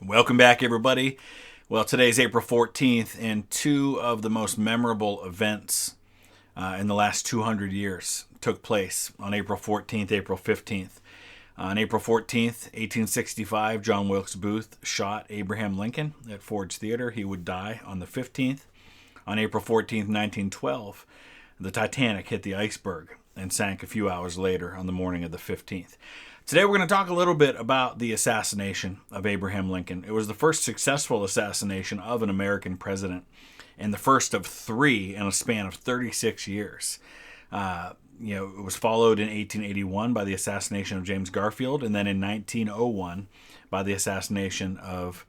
Welcome back, everybody. Well, today's April 14th, and two of the most memorable events in the last 200 years took place on April 14th, April 15th. On April 14th, 1865, John Wilkes Booth shot Abraham Lincoln at Ford's Theater. He would die on the 15th. On April 14th, 1912, the Titanic hit the iceberg and sank a few hours later on the morning of the 15th. Today we're going to talk a little bit about the assassination of Abraham Lincoln. It was the first successful assassination of an American president and the first of three in a span of 36 years. It was followed in 1881 by the assassination of James Garfield, and then in 1901 by the assassination of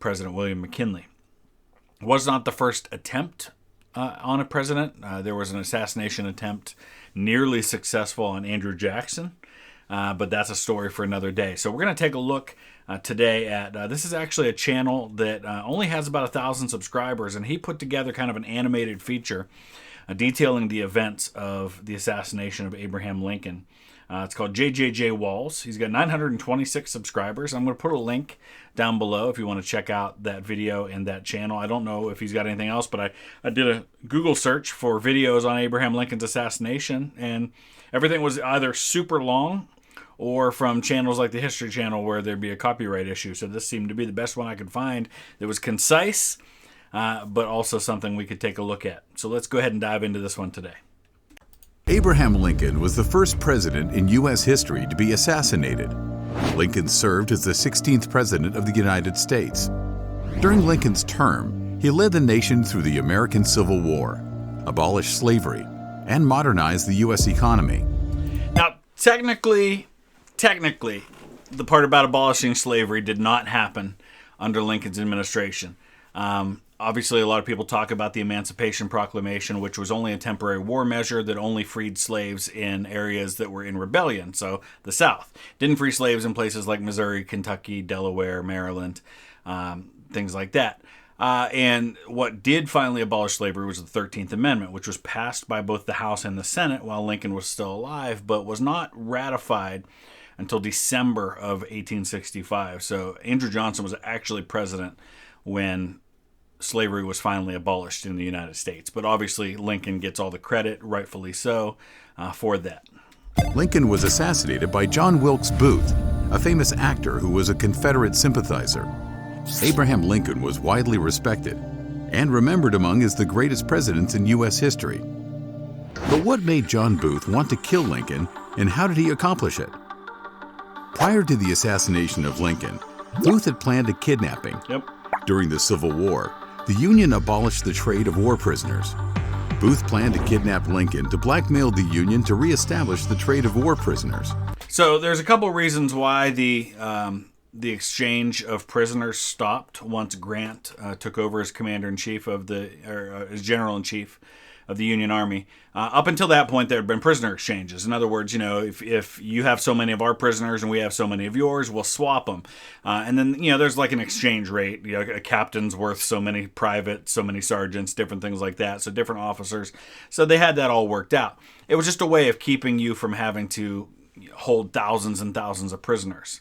President William McKinley. It was not the first attempt on a president. There was an assassination attempt nearly successful on Andrew Jackson. But that's a story for another day. So we're going to take a look today at, this is actually a channel that only has about 1,000 subscribers, and he put together kind of an animated feature detailing the events of the assassination of Abraham Lincoln. It's called JJJ Walls. He's got 926 subscribers. I'm going to put a link down below if you want to check out that video and that channel. I don't know if he's got anything else, but I did a Google search for videos on Abraham Lincoln's assassination, and everything was either super long or from channels like the History Channel where there'd be a copyright issue. So this seemed to be the best one I could find that was concise, but also something we could take a look at. So let's go ahead and dive into this one today. Abraham Lincoln was the first president in U.S. history to be assassinated. Lincoln served as the 16th president of the United States. During Lincoln's term, he led the nation through the American Civil War, abolished slavery, and modernized the U.S. economy. Now, technically, the part about abolishing slavery did not happen under Lincoln's administration. Obviously, a lot of people talk about the Emancipation Proclamation, which was only a temporary war measure that only freed slaves in areas that were in rebellion, so the South. Didn't free slaves in places like Missouri, Kentucky, Delaware, Maryland, things like that. And what did finally abolish slavery was the 13th Amendment, which was passed by both the House and the Senate while Lincoln was still alive, but was not ratified until December of 1865. So Andrew Johnson was actually president when slavery was finally abolished in the United States. But obviously Lincoln gets all the credit, rightfully so, for that. Lincoln was assassinated by John Wilkes Booth, a famous actor who was a Confederate sympathizer. Abraham Lincoln was widely respected and remembered among as the greatest presidents in U.S. history. But what made John Booth want to kill Lincoln, and how did he accomplish it? Prior to the assassination of Lincoln, Booth had planned a kidnapping. During the Civil War, the Union abolished the trade of war prisoners. Booth planned to kidnap Lincoln to blackmail the Union to reestablish the trade of war prisoners. So there's a couple reasons why the exchange of prisoners stopped once Grant took over as commander-in-chief as general-in-chief of the Union Army. Up until that point, there had been prisoner exchanges. In other words, if you have so many of our prisoners and we have so many of yours, we'll swap them. And then, there's like an exchange rate. A captain's worth so many privates, so many sergeants, different things like that. So different officers. So they had that all worked out. It was just a way of keeping you from having to hold thousands and thousands of prisoners.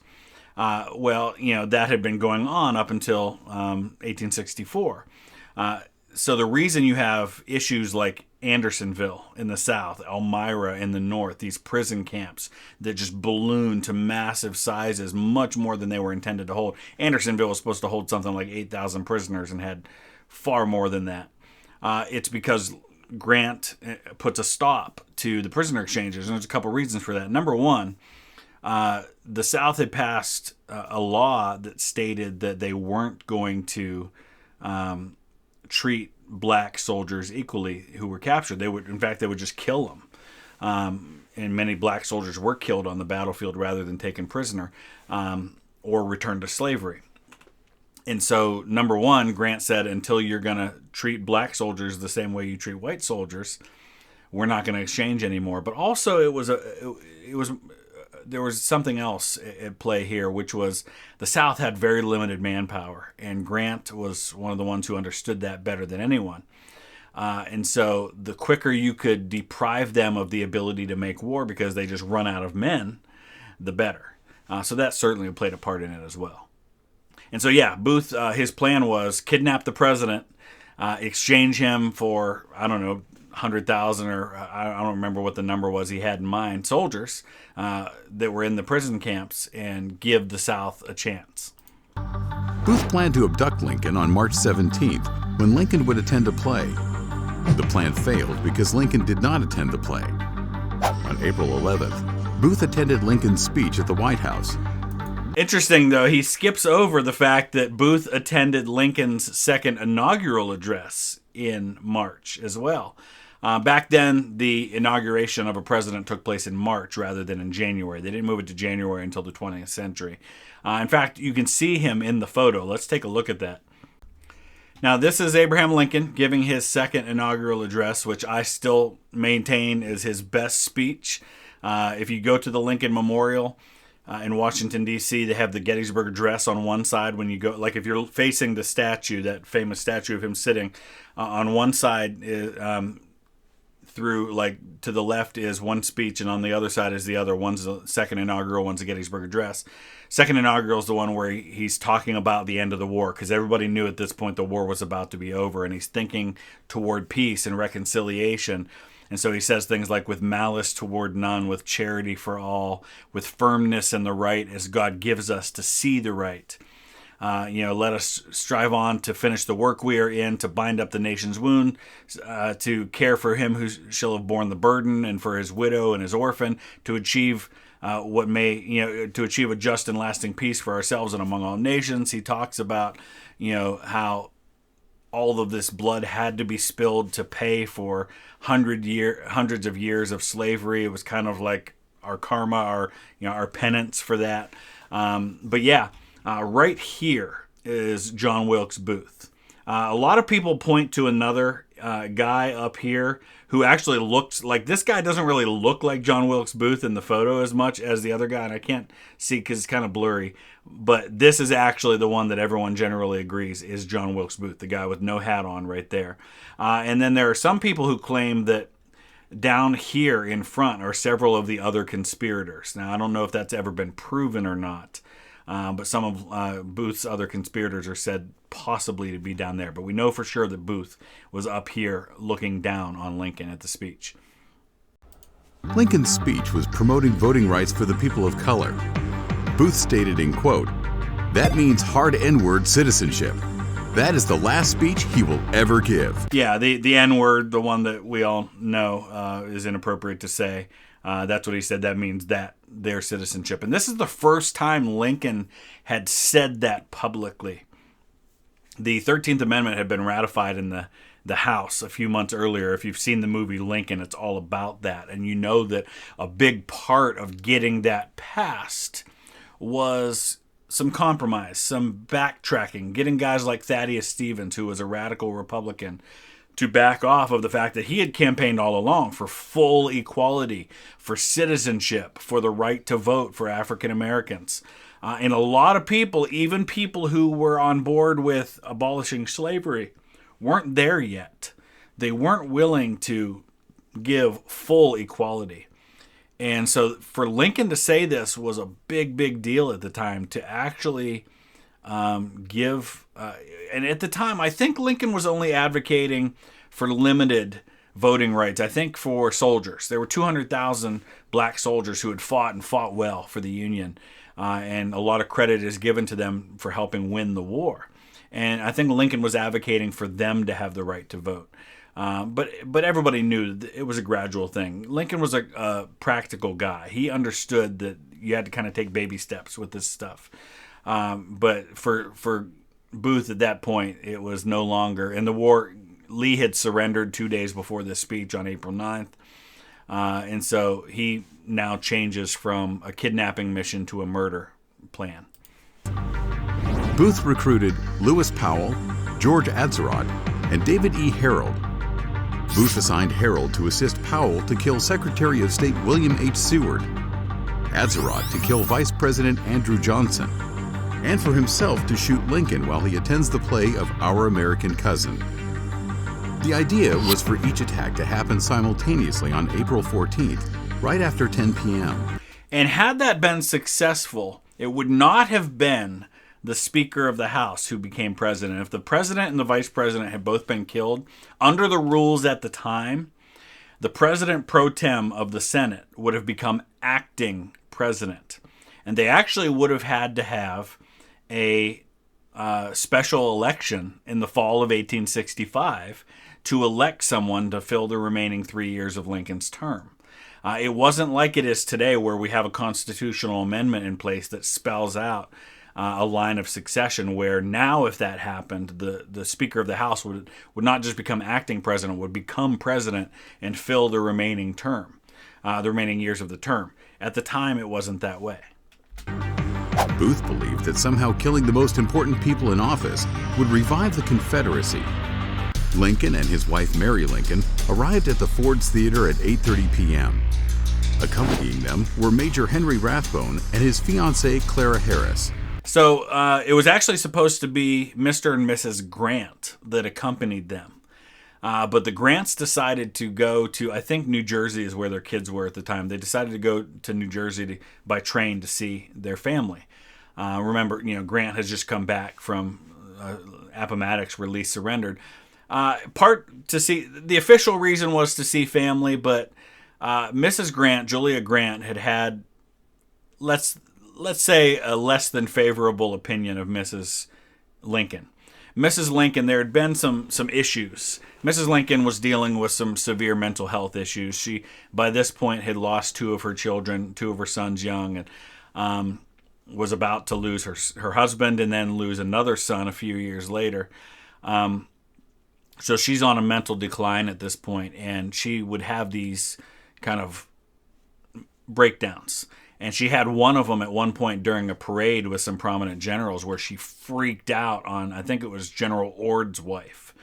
That had been going on up until 1864. So the reason you have issues like Andersonville in the south, Elmira in the north, these prison camps that just ballooned to massive sizes, much more than they were intended to hold. Andersonville was supposed to hold something like 8,000 prisoners and had far more than that. It's because Grant puts a stop to the prisoner exchanges, and there's a couple reasons for that. Number one, the South had passed a law that stated that they weren't going to treat black soldiers equally who were captured. They would just kill them. And many black soldiers were killed on the battlefield rather than taken prisoner or returned to slavery. And so, number one, Grant said, until you're going to treat black soldiers the same way you treat white soldiers, we're not going to exchange anymore. But also, there was something else at play here, which was the South had very limited manpower, and Grant was one of the ones who understood that better than anyone. And so the quicker you could deprive them of the ability to make war because they just run out of men, the better. So that certainly played a part in it as well. And so, yeah, Booth, his plan was kidnap the president, exchange him for, I don't know, 100,000 or I don't remember what the number was he had in mind, soldiers that were in the prison camps, and give the South a chance. Booth planned to abduct Lincoln on March 17th when Lincoln would attend a play. The plan failed because Lincoln did not attend the play. On April 11th, Booth attended Lincoln's speech at the White House. Interesting, though, he skips over the fact that Booth attended Lincoln's second inaugural address in March as well. Back then, the inauguration of a president took place in March rather than in January. They didn't move it to January until the 20th century. In fact, you can see him in the photo. Let's take a look at that. Now, this is Abraham Lincoln giving his second inaugural address, which I still maintain is his best speech. If you go to the Lincoln Memorial in Washington, D.C., they have the Gettysburg Address on one side. When you go, like if you're facing the statue, that famous statue of him sitting, on one side through, like, to the left is one speech, and on the other side is the other. One's the second inaugural, one's the Gettysburg Address. Second inaugural is the one where he's talking about the end of the war, because everybody knew at this point the war was about to be over, and he's thinking toward peace and reconciliation. And so he says things like, with malice toward none, with charity for all, with firmness in the right as God gives us to see the right. Let us strive on to finish the work we are in, to bind up the nation's wound, to care for him who shall have borne the burden, and for his widow and his orphan, to achieve to achieve a just and lasting peace for ourselves and among all nations. He talks about, how all of this blood had to be spilled to pay for hundreds of years of slavery. It was kind of like our karma, our penance for that. Right here is John Wilkes Booth. A lot of people point to another guy up here who actually looks like, this guy doesn't really look like John Wilkes Booth in the photo as much as the other guy, and I can't see because it's kind of blurry. But this is actually the one that everyone generally agrees is John Wilkes Booth, the guy with no hat on right there. And then there are some people who claim that down here in front are several of the other conspirators. Now, I don't know if that's ever been proven or not. But some of Booth's other conspirators are said possibly to be down there. But we know for sure that Booth was up here looking down on Lincoln at the speech. Lincoln's speech was promoting voting rights for the people of color. Booth stated in quote, "That means hard N-word citizenship. That is the last speech he will ever give." Yeah, the N-word, the one that we all know is inappropriate to say. That's what he said. That means that their citizenship. And this is the first time Lincoln had said that publicly. The 13th Amendment had been ratified in the House a few months earlier. If you've seen the movie Lincoln, it's all about that. And you know that a big part of getting that passed was some compromise, some backtracking, getting guys like Thaddeus Stevens, who was a radical Republican, to back off of the fact that he had campaigned all along for full equality, for citizenship, for the right to vote for African Americans. And a lot of people, even people who were on board with abolishing slavery, weren't there yet. They weren't willing to give full equality. And so for Lincoln to say this was a big, big deal at the time, to actually give... and at the time, I think Lincoln was only advocating for limited voting rights. I think for soldiers. There were 200,000 black soldiers who had fought and fought well for the Union. And a lot of credit is given to them for helping win the war. And I think Lincoln was advocating for them to have the right to vote. But everybody knew that it was a gradual thing. Lincoln was a practical guy. He understood that you had to kind of take baby steps with this stuff. But for Booth at that point, it was no longer. In the war, Lee had surrendered 2 days before this speech on April 9th. And so he now changes from a kidnapping mission to a murder plan. Booth recruited Lewis Powell, George Atzerodt, and David E. Harold. Booth assigned Harold to assist Powell to kill Secretary of State William H. Seward, Atzerodt to kill Vice President Andrew Johnson, and for himself to shoot Lincoln while he attends the play of Our American Cousin. The idea was for each attack to happen simultaneously on April 14th, right after 10 p.m. And had that been successful, it would not have been the Speaker of the House who became president. If the president and the vice president had both been killed, under the rules at the time, the president pro tem of the Senate would have become acting president. And they actually would have had to have a special election in the fall of 1865 to elect someone to fill the remaining 3 years of Lincoln's term. It wasn't like it is today, where we have a constitutional amendment in place that spells out a line of succession, where now if that happened, the Speaker of the House would not just become acting president, would become president and fill the remaining term, the remaining years of the term. At the time, it wasn't that way. Booth believed that somehow killing the most important people in office would revive the Confederacy. Lincoln and his wife Mary Lincoln arrived at the Ford's Theater at 8:30 p.m. Accompanying them were Major Henry Rathbone and his fiancée Clara Harris. So it was actually supposed to be Mr. and Mrs. Grant that accompanied them. But the Grants decided to go to, I think New Jersey is where their kids were at the time. They decided to go to New Jersey by train to see their family. Remember, Grant has just come back from Appomattox, where Lee surrendered. The official reason was to see family, but Mrs. Grant, Julia Grant, had let's say a less than favorable opinion of Mrs. Lincoln. Mrs. Lincoln, there had been some issues. Mrs. Lincoln was dealing with some severe mental health issues. She, by this point, had lost two of her children, two of her sons young, and was about to lose her husband and then lose another son a few years later. So she's on a mental decline at this point, and she would have these kind of breakdowns. And she had one of them at one point during a parade with some prominent generals, where she freaked out on, I think it was General Ord's wife,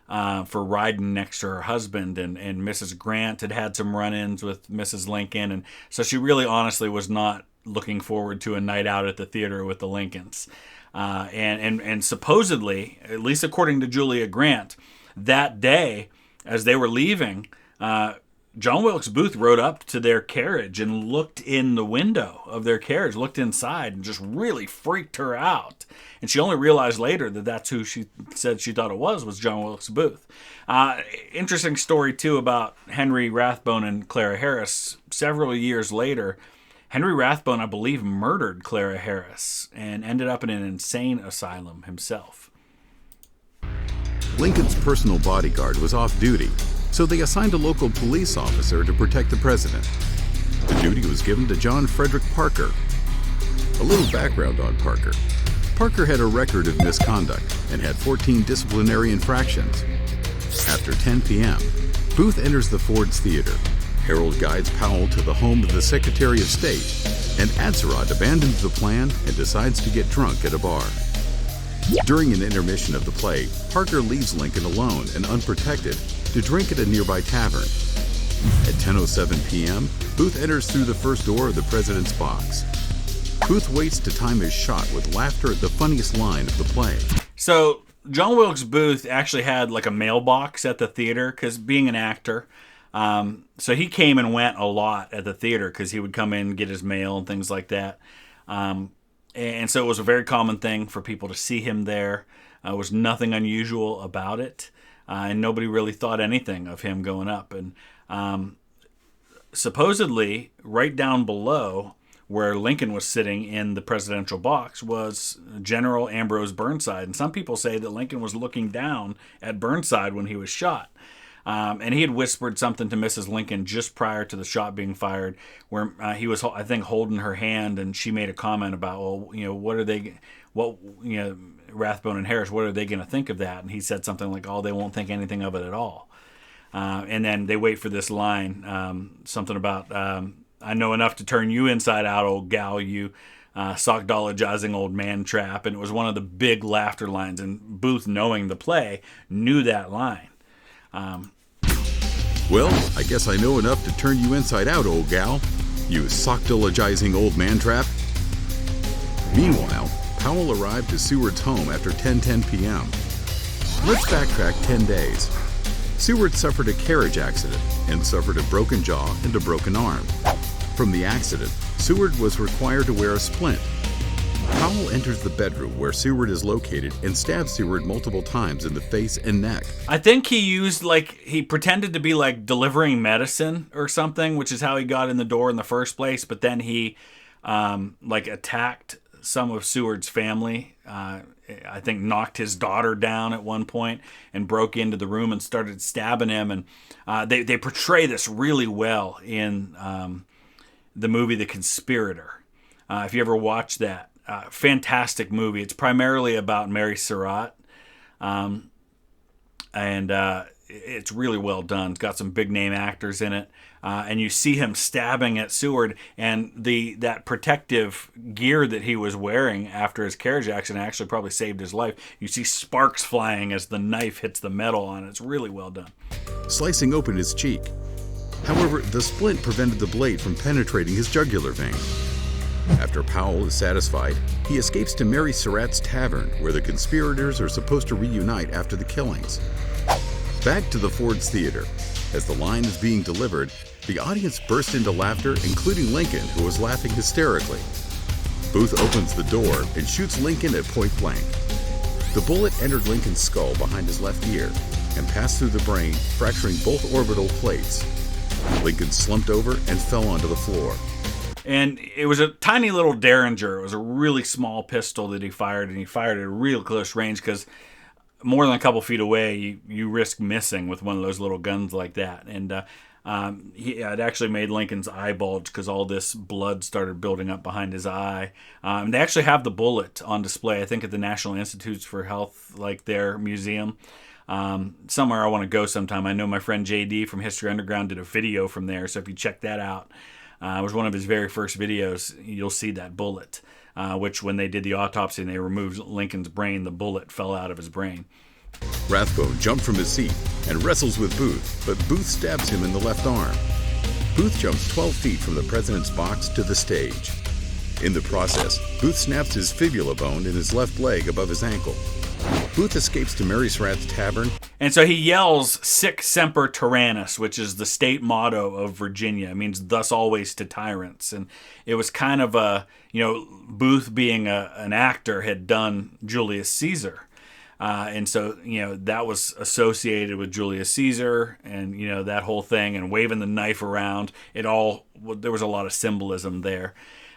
for riding next to her husband. And Mrs. Grant had some run-ins with Mrs. Lincoln. And so she really honestly was not looking forward to a night out at the theater with the Lincolns. And supposedly, at least according to Julia Grant, that day, as they were leaving, John Wilkes Booth rode up to their carriage and looked in the window of their carriage, looked inside, and just really freaked her out. And she only realized later that that's who she said she thought it was John Wilkes Booth. Interesting story, too, about Henry Rathbone and Clara Harris. Several years later, Henry Rathbone, I believe, murdered Clara Harris and ended up in an insane asylum himself. Lincoln's personal bodyguard was off duty, so they assigned a local police officer to protect the president. The duty was given to John Frederick Parker. A little background on Parker. Parker had a record of misconduct and had 14 disciplinary infractions. After 10 p.m., Booth enters the Ford's Theater. Harold guides Powell to the home of the Secretary of State, and Atzerodt abandons the plan and decides to get drunk at a bar. During an intermission of the play, Parker leaves Lincoln alone and unprotected to drink at a nearby tavern. At 10:07 p.m., Booth enters through the first door of the president's box. Booth waits to time his shot with laughter at the funniest line of the play. So John Wilkes Booth actually had like a mailbox at the theater, because being an actor, so he came and went a lot at the theater because he would come in and get his mail and things like that. And so it was a very common thing for people to see him there. There was nothing unusual about it. And nobody really thought anything of him going up. And supposedly, right down below where Lincoln was sitting in the presidential box was General Ambrose Burnside. And some people say that Lincoln was looking down at Burnside when he was shot. And he had whispered something to Mrs. Lincoln just prior to the shot being fired, where he was, I think, holding her hand, and she made a comment about, Rathbone and Harris, what are they going to think of that? And he said something like, they won't think anything of it at all. And then they wait for this line, something about, I know enough to turn you inside out, old gal, you sockdologizing old man trap. And it was one of the big laughter lines, and Booth, knowing the play, knew that line. Well, I guess I know enough to turn you inside out, old gal, you sockdologizing old man trap. Meanwhile, Powell arrived to Seward's home after 10:10 p.m. Let's backtrack 10 days. Seward suffered a carriage accident and suffered a broken jaw and a broken arm. From the accident, Seward was required to wear a splint. Powell enters the bedroom where Seward is located and stabs Seward multiple times in the face and neck. I think he used, he pretended to be, delivering medicine or something, which is how he got in the door in the first place. But then he, attacked some of Seward's family. I think knocked his daughter down at one point and broke into the room and started stabbing him. And they portray this really well in the movie The Conspirator. If you ever watch that, fantastic movie. It's primarily about Mary Surratt, and it's really well done. It's got some big name actors in it, and you see him stabbing at Seward, and that protective gear that he was wearing after his carriage accident actually probably saved his life. You see sparks flying as the knife hits the metal on it. It's really well done. Slicing open his cheek. However, the splint prevented the blade from penetrating his jugular vein. After Powell is satisfied, he escapes to Mary Surratt's tavern, where the conspirators are supposed to reunite after the killings. Back to the Ford's Theater. As the line is being delivered, the audience burst into laughter, including Lincoln, who was laughing hysterically. Booth opens the door and shoots Lincoln at point blank. The bullet entered Lincoln's skull behind his left ear and passed through the brain, fracturing both orbital plates. Lincoln slumped over and fell onto the floor. And it was a tiny little Derringer. It was a really small pistol that he fired, and he fired at a real close range because more than a couple feet away, you risk missing with one of those little guns like that. And it actually made Lincoln's eye bulge because all this blood started building up behind his eye. They actually have the bullet on display, I think, at the National Institutes for Health, their museum. Somewhere I want to go sometime. I know my friend JD from History Underground did a video from there, so if you check that out, it was one of his very first videos. You'll see that bullet, which when they did the autopsy and they removed Lincoln's brain, the bullet fell out of his brain. Rathbone jumped from his seat and wrestles with Booth, but Booth stabs him in the left arm. Booth jumps 12 feet from the president's box to the stage. In the process, Booth snaps his fibula bone in his left leg above his ankle. Booth escapes to Mary Surratt's tavern. And so he yells, "Sic semper tyrannis," which is the state motto of Virginia. It means thus always to tyrants. And it was kind of Booth being an actor had done Julius Caesar. And so, that was associated with Julius Caesar and, that whole thing and waving the knife around. There was a lot of symbolism there.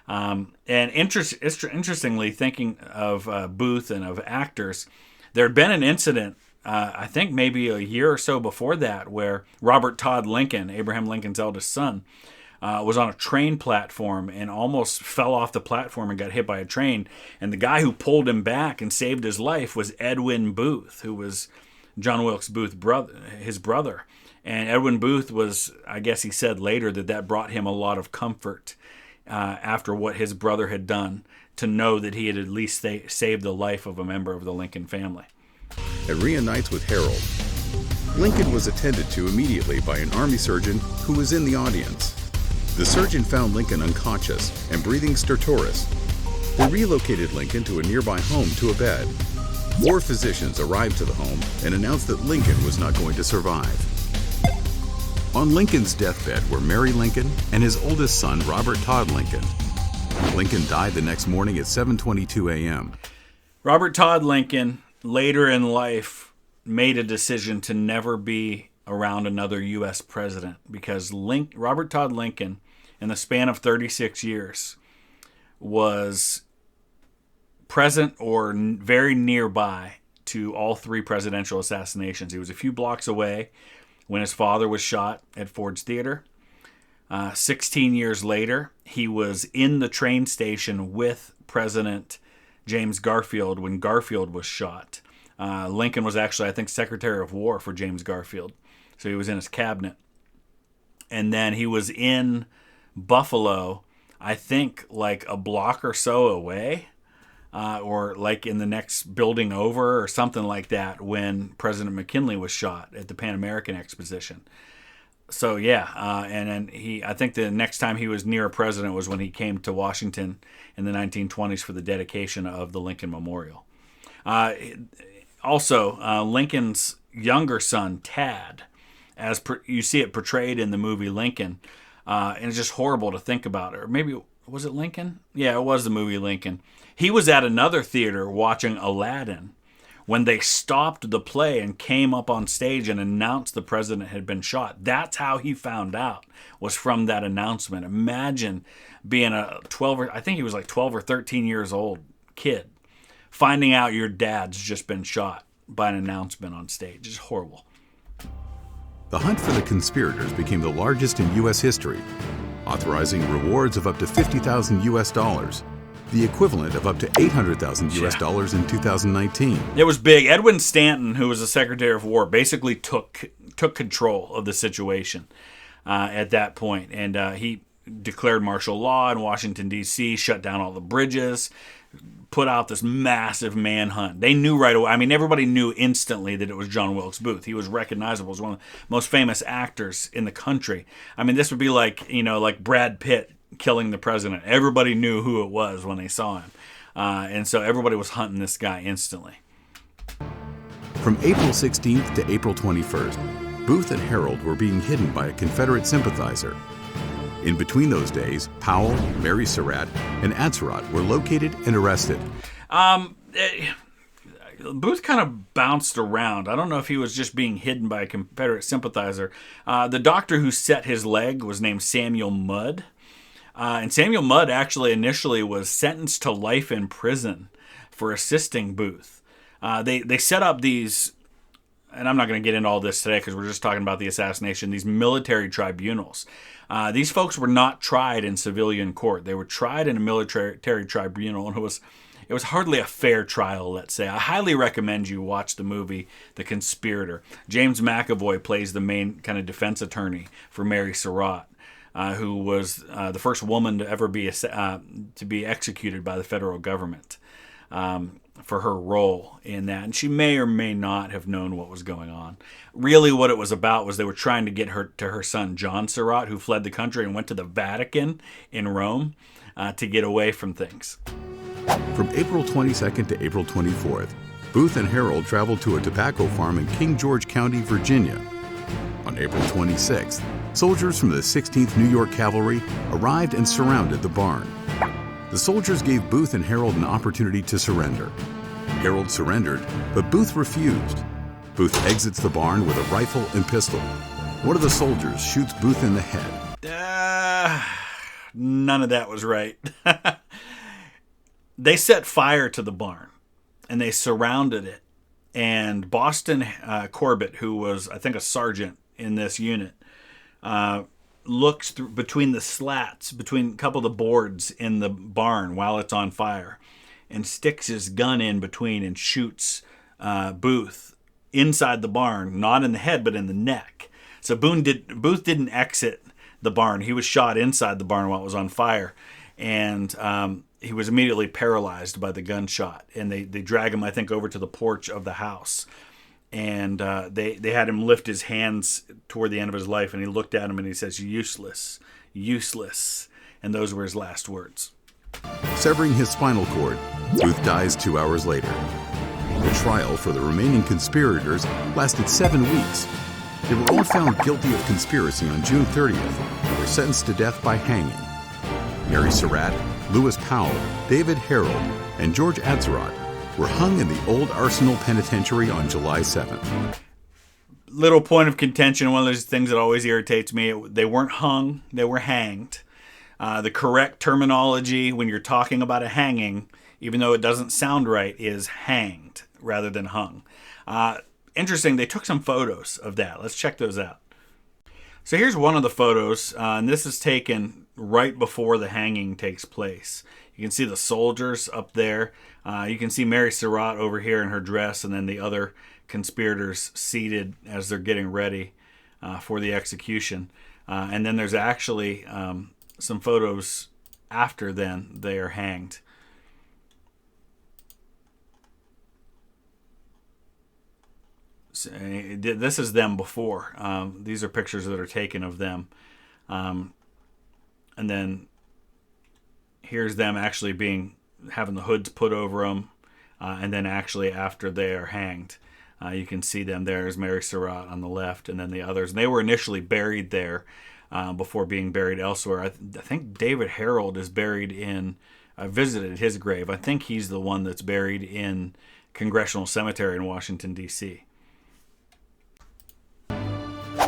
And interestingly, thinking of Booth and of actors, there had been an incident, I think maybe a year or so before that, where Robert Todd Lincoln, Abraham Lincoln's eldest son, was on a train platform and almost fell off the platform and got hit by a train. And the guy who pulled him back and saved his life was Edwin Booth, who was John Wilkes Booth's brother. And Edwin Booth was, I guess he said later, that brought him a lot of comfort after what his brother had done, to know that he had at least saved the life of a member of the Lincoln family. And reunites with Harold. Lincoln was attended to immediately by an army surgeon who was in the audience. The surgeon found Lincoln unconscious and breathing stertorous. They relocated Lincoln to a nearby home to a bed. 4 physicians arrived to the home and announced that Lincoln was not going to survive. On Lincoln's deathbed were Mary Lincoln and his oldest son, Robert Todd Lincoln. Lincoln died the next morning at 7:22 a.m. Robert Todd Lincoln, later in life, made a decision to never be around another U.S. president because Robert Todd Lincoln, in the span of 36 years, was present or very nearby to all 3 presidential assassinations. He was a few blocks away when his father was shot at Ford's Theater. 16 years later, he was in the train station with President James Garfield when Garfield was shot. Lincoln was actually, I think, Secretary of War for James Garfield. So he was in his cabinet. And then he was in Buffalo, I think, a block or so away, or in the next building over or something like that, when President McKinley was shot at the Pan American Exposition. So yeah, and then I think the next time he was near a president was when he came to Washington in the 1920s for the dedication of the Lincoln Memorial. Also, Lincoln's younger son, Tad, you see it portrayed in the movie Lincoln, and it's just horrible to think about. Or maybe Was it Lincoln? Yeah, it was the movie Lincoln. He was at another theater watching Aladdin when they stopped the play and came up on stage and announced the president had been shot. That's how he found out, was from that announcement. Imagine being a 12 or I think he was like 12 or 13 years old kid, finding out your dad's just been shot by an announcement on stage. It's horrible. The hunt for the conspirators became the largest in U.S. history, authorizing rewards of up to $50,000 US, the equivalent of up to $800,000 US in 2019. It was big. Edwin Stanton, who was the Secretary of War, basically took control of the situation at that point, and he declared martial law in Washington, D.C., shut down all the bridges, put out this massive manhunt. They knew right away. I mean, everybody knew instantly that it was John Wilkes Booth. He was recognizable as one of the most famous actors in the country. I mean, this would be like, like Brad Pitt killing the president. Everybody knew who it was when they saw him. And so everybody was hunting this guy instantly. From April 16th to April 21st, Booth and Harold were being hidden by a Confederate sympathizer. In between those days, Powell, Mary Surratt, and Atzerodt were located and arrested. Booth kind of bounced around. I don't know if he was just being hidden by a Confederate sympathizer. The doctor who set his leg was named Samuel Mudd. And Samuel Mudd actually initially was sentenced to life in prison for assisting Booth. They set up these, and I'm not going to get into all this today because we're just talking about the assassination, these military tribunals. These folks were not tried in civilian court. They were tried in a military tribunal, and it was hardly a fair trial, let's say. I highly recommend you watch the movie The Conspirator. James McAvoy plays the main kind of defense attorney for Mary Surratt, who was the first woman to ever be executed by the federal government for her role in that. And she may or may not have known what was going on. Really what it was about was they were trying to get her to her son, John Surratt, who fled the country and went to the Vatican in Rome to get away from things. From April 22nd to April 24th, Booth and Harold traveled to a tobacco farm in King George County, Virginia. On April 26th, soldiers from the 16th New York Cavalry arrived and surrounded the barn. The soldiers gave Booth and Harold an opportunity to surrender. Harold surrendered, but Booth refused. Booth exits the barn with a rifle and pistol. One of the soldiers shoots Booth in the head. None of that was right. They set fire to the barn, and they surrounded it. And Boston Corbett, who was, I think, a sergeant in this unit, looks through between the slats, between a couple of the boards in the barn while it's on fire, and sticks his gun in between and shoots Booth inside the barn, not in the head, but in the neck. So Booth didn't exit the barn. He was shot inside the barn while it was on fire. And he was immediately paralyzed by the gunshot. And they drag him, I think, over to the porch of the house. And they had him lift his hands toward the end of his life. And he looked at him and he says, "Useless, useless." And those were his last words. Severing his spinal cord, Booth dies 2 hours later. The trial for the remaining conspirators lasted 7 weeks. They were all found guilty of conspiracy on June 30th and were sentenced to death by hanging. Mary Surratt, Lewis Powell, David Harold, and George Atzerodt were hung in the Old Arsenal Penitentiary on July 7th. Little point of contention, one of those things that always irritates me. They weren't hung, they were hanged. The correct terminology when you're talking about a hanging, even though it doesn't sound right, is hanged rather than hung. Interesting, they took some photos of that. Let's check those out. So here's one of the photos, and this is taken right before the hanging takes place. You can see the soldiers up there. You can see Mary Surratt over here in her dress, and then the other conspirators seated as they're getting ready for the execution. And then there's actually some photos after then they are hanged. So, this is them before. These are pictures that are taken of them. And then here's them actually having the hoods put over them. And then actually after they are hanged, you can see them. There's Mary Surratt on the left and then the others. And they were initially buried there before being buried elsewhere. I think David Harold is buried in. I visited his grave. I think he's the one that's buried in Congressional Cemetery in Washington, D.C.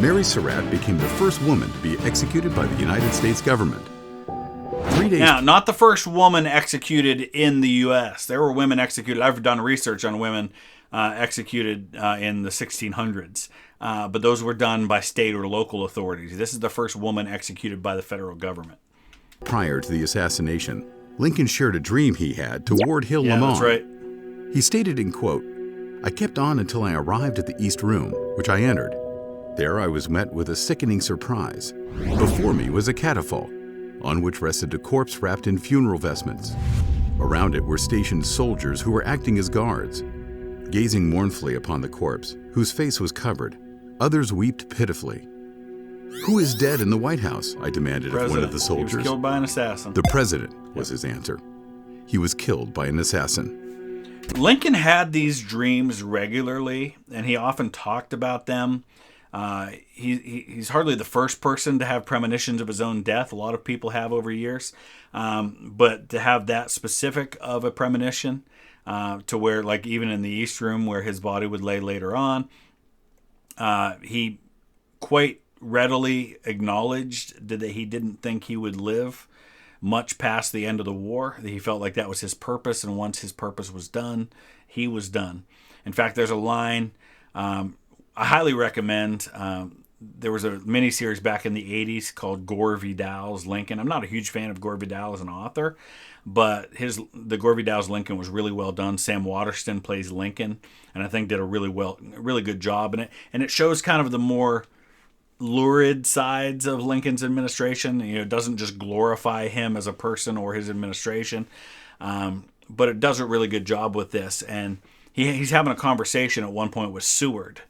Mary Surratt became the first woman to be executed by the United States government. 3 days. Now, not the first woman executed in the U.S. There were women executed. I've done research on women executed in the 1600s, but those were done by state or local authorities. This is the first woman executed by the federal government. Prior to the assassination, Lincoln shared a dream he had toward Hill Yeah, Lamont. that's right. He stated in quote, "I kept on until I arrived at the East Room, which I entered. There I was met with a sickening surprise. Before me was a catafalque, on which rested a corpse wrapped in funeral vestments. Around it were stationed soldiers who were acting as guards. Gazing mournfully upon the corpse, whose face was covered, others wept pitifully. 'Who is dead in the White House?' I demanded of one of the He soldiers. was killed by an assassin. The president, was his answer. He was killed by an assassin." Lincoln had these dreams regularly, and he often talked about them. He's hardly the first person to have premonitions of his own death. A lot of people have over years. But to have that specific of a premonition, to where, like, even in the East Room where his body would lay later on, he quite readily acknowledged that he didn't think he would live much past the end of the war. He felt like that was his purpose, and once his purpose was done, he was done. In fact, there's a line I highly recommend. There was a miniseries back in the 80s called Gore Vidal's Lincoln. I'm not a huge fan of Gore Vidal as an author, but the Gore Vidal's Lincoln was really well done. Sam Waterston plays Lincoln, and I think did a really good job in it. And it shows kind of the more lurid sides of Lincoln's administration. It doesn't just glorify him as a person or his administration, but it does a really good job with this. And he's having a conversation at one point with Seward,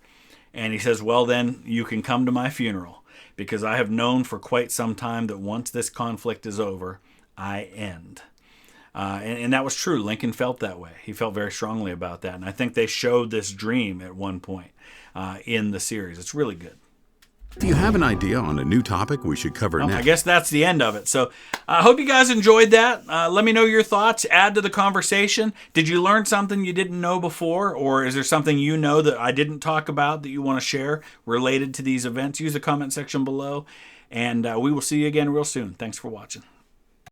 and he says, "Well, then you can come to my funeral, because I have known for quite some time that once this conflict is over, I end." And that was true. Lincoln felt that way. He felt very strongly about that. And I think they showed this dream at one point in the series. It's really good. If you have an idea on a new topic we should cover Well, next, I guess that's the end of it. So I hope you guys enjoyed that. Let me know your thoughts. Add to the conversation. Did you learn something you didn't know before? Or is there something you know that I didn't talk about that you want to share related to these events? Use the comment section below. And we will see you again real soon. Thanks for watching.